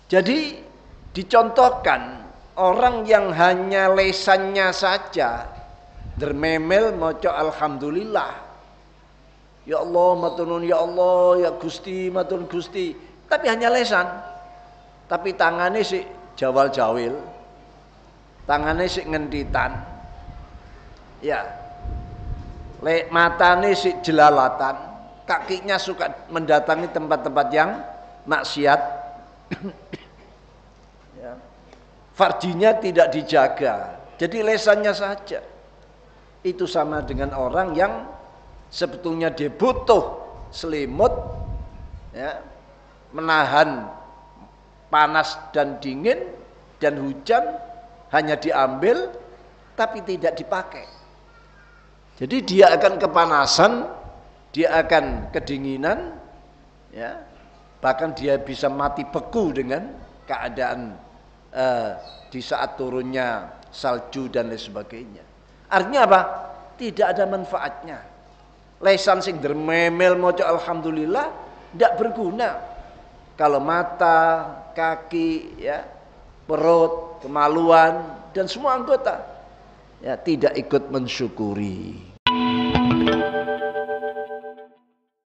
Jadi dicontohkan orang yang hanya lesannya saja dermemel maca alhamdulillah. Ya Allah maturun ya Allah ya Gusti maturun Gusti, tapi hanya lesan. Tapi tangannya sih jawal-jawil. Tangannya sih ngentitan. Ya. Matanya sih jelalatan. Kakinya suka mendatangi tempat-tempat yang maksiat. Ya. Farjinya tidak dijaga. Jadi lesannya saja. Itu sama dengan orang yang sebetulnya dia butuh selimut, ya, menahan panas dan dingin dan hujan, hanya diambil tapi tidak dipakai. Jadi dia akan kepanasan, dia akan kedinginan, ya, bahkan dia bisa mati beku dengan keadaan di saat turunnya salju dan lain sebagainya. Artinya apa? Tidak ada manfaatnya. Lesan sing dermemel maca alhamdulillah tidak berguna kalau mata, kaki, ya, perut, kemaluan dan semua anggota ya tidak ikut mensyukuri.